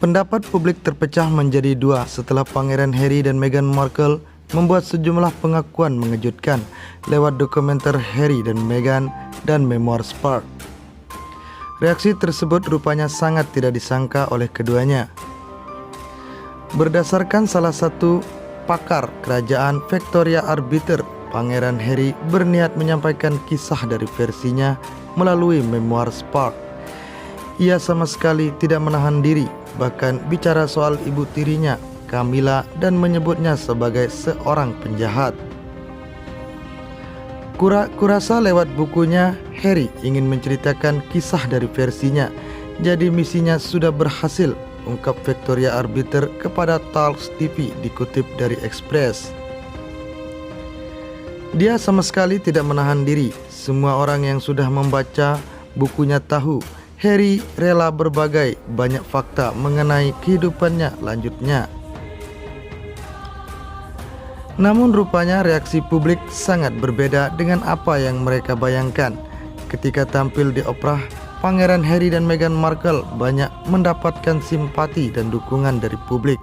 Pendapat publik terpecah menjadi dua setelah Pangeran Harry dan Meghan Markle membuat sejumlah pengakuan mengejutkan lewat dokumenter Harry dan Meghan dan memoir Spark. Reaksi tersebut rupanya sangat tidak disangka oleh keduanya. Berdasarkan salah satu pakar kerajaan Victoria Arbiter, Pangeran Harry berniat menyampaikan kisah dari versinya melalui memoir Spark. Ia sama sekali tidak menahan diri, bahkan bicara soal ibu tirinya, Camilla, dan menyebutnya sebagai seorang penjahat. Kurasa lewat bukunya, Harry ingin menceritakan kisah dari versinya, jadi misinya sudah berhasil, ungkap Victoria Arbiter kepada Talks TV dikutip dari Express. Dia sama sekali tidak menahan diri. Semua orang yang sudah membaca bukunya tahu Harry rela berbagai banyak fakta mengenai kehidupannya lanjutnya. Namun rupanya reaksi publik sangat berbeda dengan apa yang mereka bayangkan. Ketika tampil di Oprah, Pangeran Harry dan Meghan Markle banyak mendapatkan simpati dan dukungan dari publik.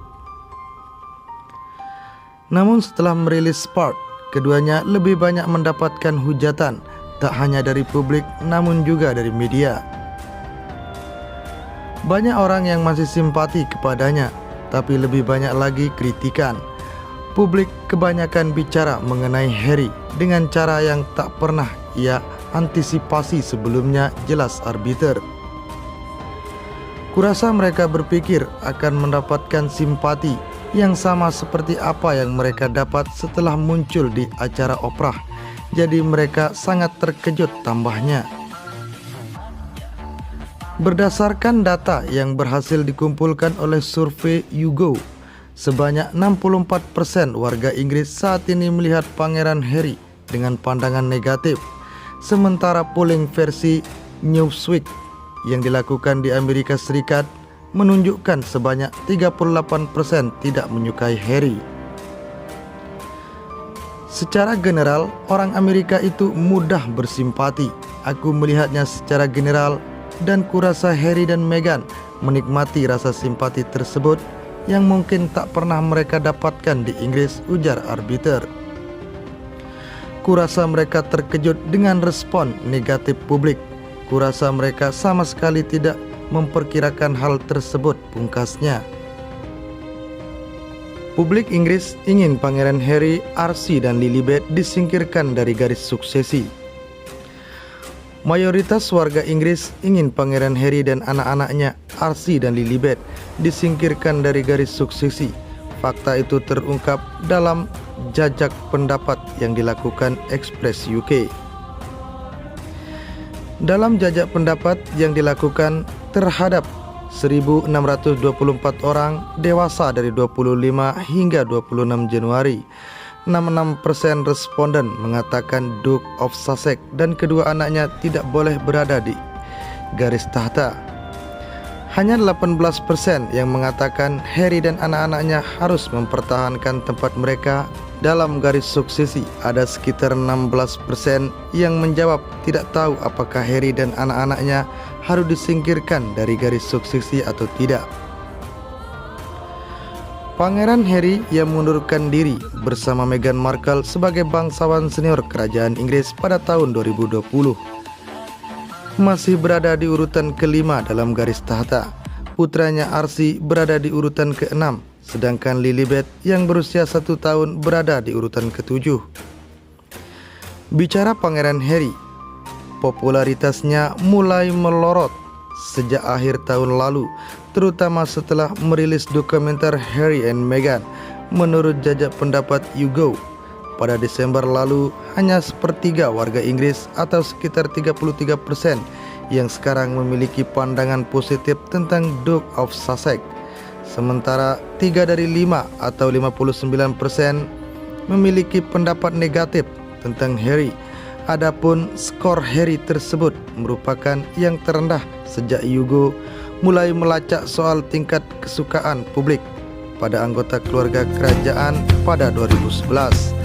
Namun setelah merilis Spark, keduanya lebih banyak mendapatkan hujatan, tak hanya dari publik namun juga dari media. Banyak orang yang masih simpati kepadanya, tapi lebih banyak lagi kritikan. Publik kebanyakan bicara mengenai Harry dengan cara yang tak pernah ia antisipasi sebelumnya, jelas Arbiter. Kurasa mereka berpikir akan mendapatkan simpati yang sama seperti apa yang mereka dapat setelah muncul di acara Oprah. Jadi mereka sangat terkejut, tambahnya. Berdasarkan data yang berhasil dikumpulkan oleh survei YouGov, sebanyak 64% warga Inggris saat ini melihat Pangeran Harry dengan pandangan negatif. Sementara polling versi Newsweek yang dilakukan di Amerika Serikat menunjukkan sebanyak 38% tidak menyukai Harry. Secara general, orang Amerika itu mudah bersimpati. Aku melihatnya secara general dan kurasa Harry dan Meghan menikmati rasa simpati tersebut yang mungkin tak pernah mereka dapatkan di Inggris, ujar Arbiter. Kurasa mereka terkejut dengan respon negatif publik. Kurasa mereka sama sekali tidak memperkirakan hal tersebut, pungkasnya. Publik Inggris ingin Pangeran Harry, Archie, dan Lilibet disingkirkan dari garis suksesi. Mayoritas warga Inggris ingin Pangeran Harry dan anak-anaknya, Archie dan Lilibet, disingkirkan dari garis suksesi. Fakta itu terungkap dalam jajak pendapat yang dilakukan Express UK. Dalam jajak pendapat yang dilakukan terhadap 1.624 orang dewasa dari 25 hingga 26 Januari, 66% responden mengatakan Duke of Sussex dan kedua anaknya tidak boleh berada di garis tahta. Hanya 18% yang mengatakan Harry dan anak-anaknya harus mempertahankan tempat mereka dalam garis suksesi. Ada sekitar 16% yang menjawab tidak tahu apakah Harry dan anak-anaknya harus disingkirkan dari garis suksesi atau tidak. Pangeran Harry yang mengundurkan diri bersama Meghan Markle sebagai bangsawan senior kerajaan Inggris pada tahun 2020 masih berada di urutan kelima dalam garis tahta. Putranya Archie berada di urutan ke-6, sedangkan Lilibet yang berusia 1 tahun berada di urutan ke-7. Bicara Pangeran Harry, popularitasnya mulai melorot sejak akhir tahun lalu, terutama setelah merilis dokumenter Harry and Meghan. Menurut jajak pendapat YouGov, pada Desember lalu hanya sepertiga warga Inggris atau sekitar 33% yang sekarang memiliki pandangan positif tentang Duke of Sussex. Sementara 3 dari 5 atau 59% memiliki pendapat negatif tentang Harry. Adapun skor Harry tersebut merupakan yang terendah sejak YouGov mulai melacak soal tingkat kesukaan publik pada anggota keluarga kerajaan pada 2011.